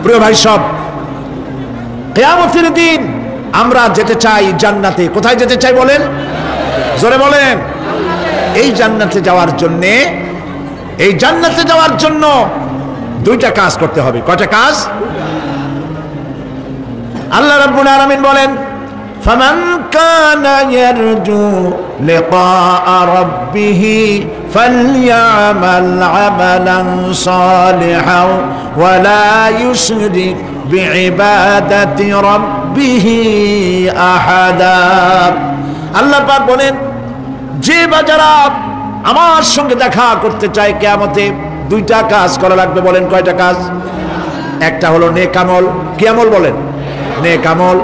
প্রিয় ভাই সব, কিয়ামতের দিন আমরা যেতে চাই জান্নাতে। কোথায় যেতে চাই বলেন? জোরে বলেন। এই জান্নাতে যাওয়ার জন্য দুইটা কাজ করতে হবে। কয়টা কাজ? আল্লাহ রাব্বুল আলামিন বলেন, ফামান কানা ইয়ারজু লিকা রাব্বিহি ফালইআমাল আমালান সালিহান ওয়া লা ইউশরিক বিইবাদাতি রাব্বিহি আহাদা। আল্লাহ পাক বলেন, যে বাজারা আমার সঙ্গে দেখা করতে চায় কিয়ামতে, দুইটা কাজ করা লাগবে। বলেন কয়টা কাজ? একটা হলো নেক আমল। কি আমল বলেন? নেক আমল।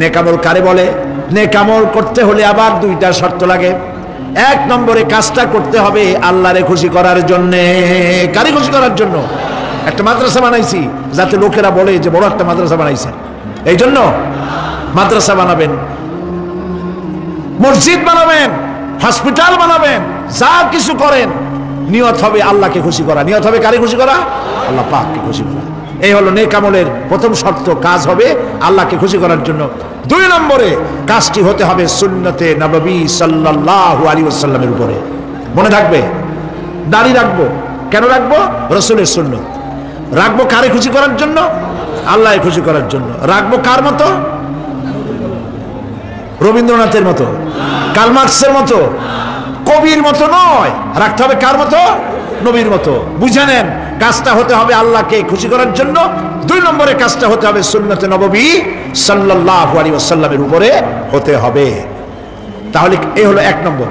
নেক আমল কারে বলে? নেক আমল করতে হলে আবার দুইটা শর্ত লাগে। এক নম্বরে কাজটা করতে হবে আল্লাহরে খুশি করার জন্য। কারে খুশি করার জন্য? একটা মাদ্রাসা বানাইছি যাতে লোকেরা বলে যে বড় একটা মাদ্রাসা বানাইছে, এই জন্য মাদ্রাসা বানাবেন, মসজিদ বানাবেন, হসপিটাল বানাবেন, যা কিছু করেন নিয়ত হবে আল্লাহকে খুশি করা। নিয়ত হবে কারে খুশি করা? আল্লাহ পাককে খুশি করা। এই হলো নেক আমলের প্রথম শর্ত। কাজ হবে আল্লাহকে খুশি করার জন্য। দুই নম্বরে কাজটি হতে হবে সুন্নতে নববী সাল্লাল্লাহু আলাইহি ওয়াসাল্লামের উপরে। মনে থাকবে, দাড়ি রাখবো। কেন রাখবো? রাসূলের সুন্নত। রাখবো কারে খুশি করার জন্য? আল্লাহকে খুশি করার জন্য। রাখবো কার মতো? রবীন্দ্রনাথের মতো, কার্ল মার্কসের মতো, কবির মতো নয়। রাখতে হবে কার মতো? নবীর মতো। বুঝে নেন, কাজটা হতে হবে আল্লাহকে খুশি করার জন্য। দুই নম্বরে কাজটা হতে হবে সুন্নতে নববী সাল্লাল্লাহু আলাইহি ওয়াসাল্লামের উপরে হতে হবে। তাহলে এই হলো এক নম্বর।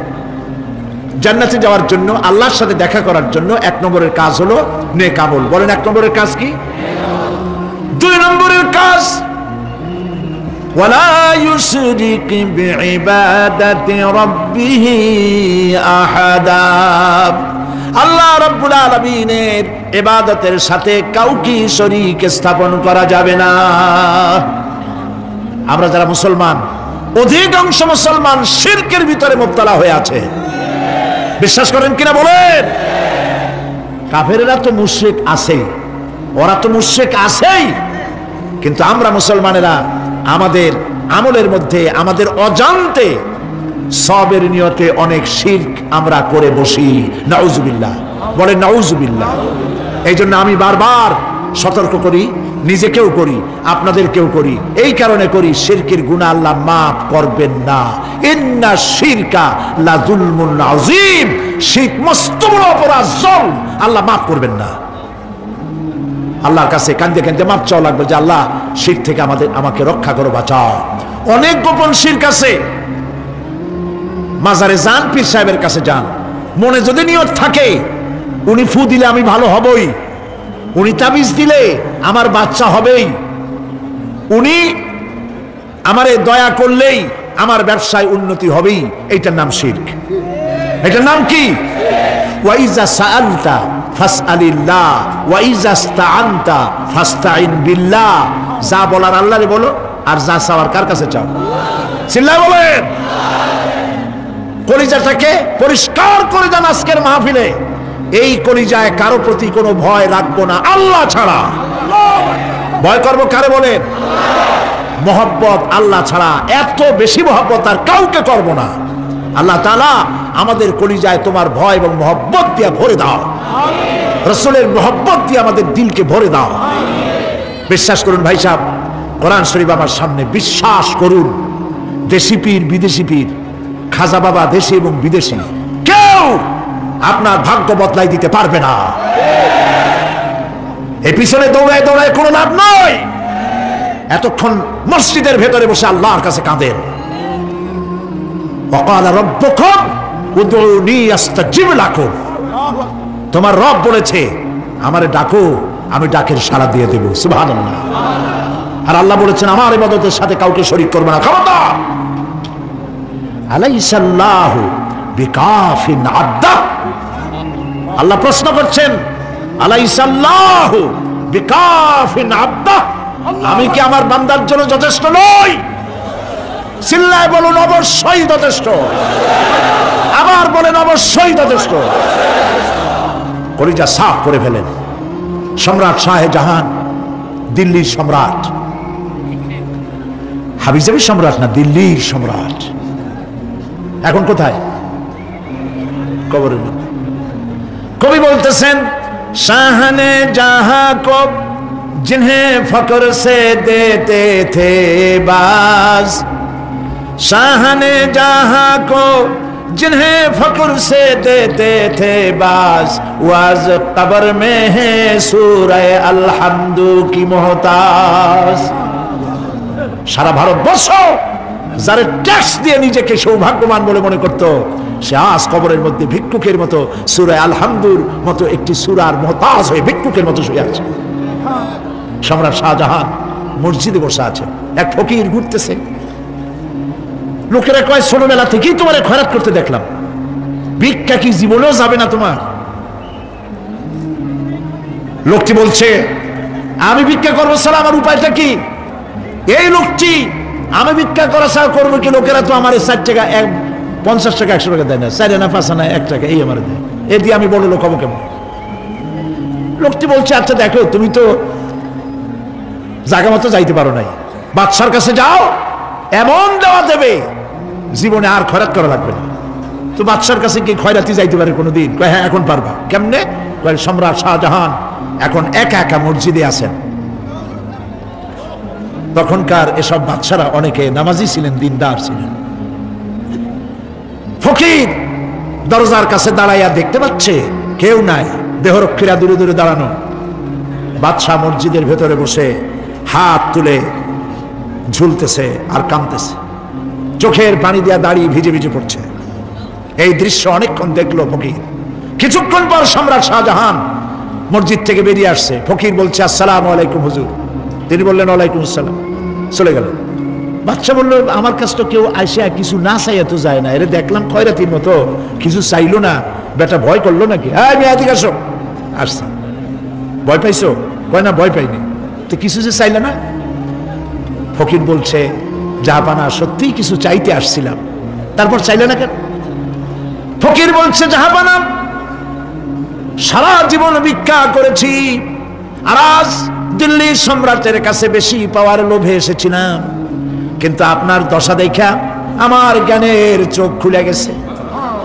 জান্নাতে যাওয়ার জন্য, আল্লাহর সাথে দেখা করার জন্য এক নম্বরের কাজ হলো নেক আমল। বলেন এক নম্বরের কাজ কি? দুই নম্বরের কাজ ওয়ালা ইউশরিক বিইবাদাতি রাব্বিহি আহাদা। আল্লাহ রাব্বুল আলামিনের ইবাদতের সাথে কাউকে শরীক স্থাপন করা যাবে না। আমরা যারা মুসলমান, অধিকাংশ মুসলমান শিরকের ভিতরে মুবতালা হয়ে আছে। বিশ্বাস করেন কিনা বলেন? কাফেররা তো মুশরিক আছে, ওরা তো মুশরিক আছেই, কিন্তু আমরা মুসলমানেরা আমাদের আমলের মধ্যে আমাদের অজান্তে সবের নিয়তে অনেক শিরক আমরা করে বসি। নাউজুবিল্লাহ। বলেন নাউজুবিল্লাহ। এই জন্য আমি বারবার সতর্ক করি, নিজেকেও করি, আপনাদেরকেও করি। এই কারণে করি, শিরকের গুনাহ আল্লাহ মাফ করবেন না। ইন্না শিরকা লা যুলমুন আযীম। শিরক মস্ত বড় অপরাধ, জুলম, আল্লাহ মাফ করবেন না। আল্লাহর কাছে কাঁদতে কাঁদতে মাপ চাওয়া লাগবে যে আল্লাহ শিরক থেকে আমাকে রক্ষা করো, বাঁচাও। অনেক গোপন শিরক আছে। মাজারে যান, পীর সাহেবের কাছে যান, মনে যদি নিয়ত থাকে উনি ফু দিলে আমি ভালো হবই, উনি তাবিজ দিলে আমার বাচ্চা হবেই, উনি আমারে দয়া করলেই আমার ব্যবসায় উন্নতি হবেই, এইটার নাম শিরক। এটার নাম কি? ওয়াইজা সাআলতা ফাসআলিল্লাহ ওয়াইজা ইসতাআনতা ফাসতাইন বিল্লাহ। যা বলার আল্লাহরে বলো, আর যা চাওয়ার কার কাছে চাও? চিল্লায় বলেন। কলিজাটাকে পরিষ্কার করে দেন আজকের মাহফিলে। এই কলিজায় কারো প্রতি কোনো ভয় রাখবো না আল্লাহ ছাড়া। ভয় করবো কারে বলেন? মহব্বত আল্লাহ ছাড়া, এত বেশি মহব্বত আর কাউকে করব না। আল্লাহ তাআলা আমাদের কলিজায় তোমার ভয় এবং মহব্বত দিয়ে ভরে দাও। রাসূলের মহব্বত দিয়ে আমাদের দিলকে ভরে দাও। বিশ্বাস করুন ভাই সাহেব, কোরআন শরীফ আমার সামনে, বিশ্বাস করুন, দেশি পীর বিদেশি পীর, খাজা বাবা দেশি এবং বিদেশি, কেউ আপনার ভাগ্য বদলাই দিতে পারবে না। এই পিছনে দৌড়ায় দৌড়ায় কোনো লাভ নয়। এতক্ষণ মসজিদের ভেতরে বসে আল্লাহর কাছে কাঁদেন। ওয়াকালা রাব্বুকুম উদউনি আস্তাজিব লাকুম। তোমার রব বলেছে আমারে ডাকো, আমি ডাকের সাড়া দিয়ে দেব। সুবহানাল্লাহ। আর আল্লাহ বলেছেন আমার ইবাদতের সাথে কাউকে শরীক করবে না। খবরদার। আলাইসাল্লাহু বিকাফিন আবদা। আল্লাহ প্রশ্ন করছেন, আলাইসাল্লাহু বিকাফিন আবদা, আমি কি আমার বান্দার জন্য যথেষ্ট নই? চিল্লায় বলুন অবশ্যই যথেষ্ট। আবার বলেন অবশ্যই যথেষ্ট। কলিজা সাফ করে ফেলেন। সম্রাট শাহজাহান দিল্লির সম্রাট, হাবিজাবি সম্রাট না, দিল্লির সম্রাট। এখন কোথায়? কবরের মধ্যে। কবি বলতেছেন, শাহনে জাহাं को जिन्हें फक्र से देते थे बाज, शाहने जहां को जिन्हें फक्र से देते थे बाज, वाज कब्र में है सूरह अलहम्दु की मोहताज। সারা ভারতবর্ষ যারা ট্যাক্স দিয়ে নিজেকে সৌভাগ্যবান বলে মনে করত, সে আজ কবরের মধ্যে ভিক্ষুকের মতো সূরা আলহামদুর মতো একটি সূরার মুহতাজ হয়ে ভিক্ষুকের মতো শুয়ে আছে। সম্রাট শাহজাহান মসজিদে বসে আছে, এক ফকির ঘুরতেছে। লোকেরা কয়, ছোটবেলা থেকেই তোমার খয়রাত করতে দেখলাম, ভিক্ষা কি জীবনেও যাবে না তোমার? লোকটি বলছে, আমি ভিক্ষা করবো ছাড়া আমার উপায়টা কি? এই লোকটি, আমি ভিক্ষা করা ছাড়া করবো কি? লোকেরা তো আমার 60 টাকা 50 টাকা 100 টাকা দেয় না, 4 আনা 5 আনা 1 টাকা এই আমার দেয়, এ দিয়ে আমি বড় লোক হবো কেমন? লোকটি বলছে, আচ্ছা দেখো, তুমি তো জায়গা মতো যাইতে পারো নাই, বাদশার কাছে যাও, এমন দেওয়া দেবে জীবনে আর খয়রাত করা লাগবে না। তো বাদশার কাছে কি খয়রাতি যাইতে পারে কোনোদিন? কয়, হ্যাঁ এখন পারবা। কেমনে? কয়, সম্রাট শাহজাহান এখন একা একা মসজিদে আছেন। তখনকার এসব বাদশারা অনেকে নামাজি ছিলেন, দিনদার ছিলেন। ফকির দরজার কাছে দাঁড়াইয়া দেখতে পাচ্ছে কেউ নাই, দেহরক্ষীরা দূরে দূরে দাঁড়ানো। বাদশাহ মসজিদের ভেতরে বসে হাত তুলে ঝুলতেছে আর কাঁদতেছে, চোখের পানি দিয়া দাঁড়িয়ে ভিজে ভিজে পড়ছে। এই দৃশ্য অনেকক্ষণ দেখলো ফকির। কিছুক্ষণ পর সম্রাট শাহজাহান মসজিদ থেকে বেরিয়ে আসছে। ফকির বলছে, আসসালামু আলাইকুম হুজুর। তিনি বললেন, ওয়ালাইকুম আসসালাম। চলে গেল। বাচ্চা বললো, আমার কাছে তো কেউ আইসা কিছু না চাইয়া তো যায় না, এর দেখলাম খয়রাতির মতো কিছু চাইলো না, বেটা ভয় করলো নাকি? হ্যাঁ আমি এদিকে আসো। আসছে। ভয় পাইছো? কয় না, ভয় পাইনি। তো কিছু যে চাইলে না? ফকির বলছে, জাহাপানা সত্যিই কিছু চাইতে আসছিলাম, তারপর চাইলে না কেন? ফকির বলছে, জাহাপানা সারা জীবন ভিক্ষা করেছি, আর আজ দিল্লির সম্রাটের কাছে বেশি পাওয়ার লোভে এসেছিলাম, কিন্তু আপনার দশা দেখা আমার জ্ঞানের চোখ খুলে গেছে।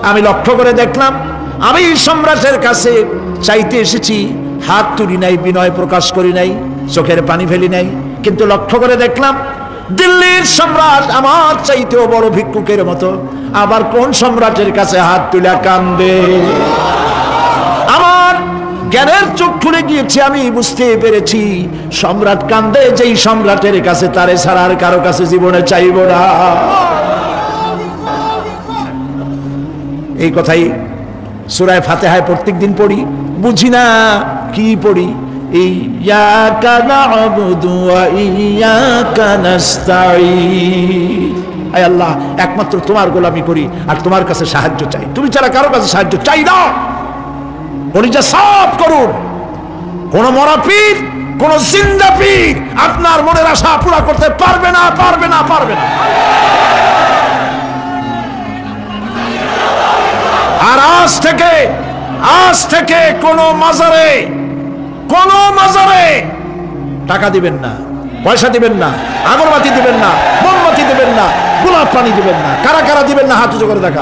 আমি লক্ষ্য করে দেখলাম, আমি সম্রাটের কাছে চাইতে এসেছি, হাত তুলি নাই, বিনয় প্রকাশ করি নাই, চোখের পানি ফেলি নাই, কিন্তু লক্ষ্য করে দেখলাম দিল্লির সম্রাট আমার চাইতেও বড় ভিক্ষুকের মতো। আবার কোন সম্রাটের কাছে হাত তুলে কান্দে? আমার জ্ঞানের চোখ খুলে গিয়েছে, আমি বুঝতে পেরেছি সম্রাট কান্দে যেই সম্রাটের কাছে, তারে ছাড়া আর কারো কাছে জীবনে চাইব না। এই কথাই সূরা ফাতিহায় প্রত্যেকদিন পড়ি, বুঝি না কি পড়ি। ইয়াকা না'বুদু ওয়া ইয়াকা নাস্তাঈন। আয় আল্লাহ, একমাত্র তোমার গোলামি করি আর তোমার কাছে সাহায্য চাই, তুমি ছাড়া কারো কাছে সাহায্য চাই না। কলিজা সাফ করুন। কোন মরা পীর, কোন জিন্দা পীর আপনার মনের আশা পুরা করতে পারবে না, পারবে না, পারবে না। আর আজ থেকে কোন মাজারে টাকা দিবেন না, পয়সা দিবেন না, আগরবাতি দিবেন না, মোমবাতি দিবেন না, গোলাপ পানি দিবেন না। কারা কারা দিবেন না হাত উঁচু করে দেখা।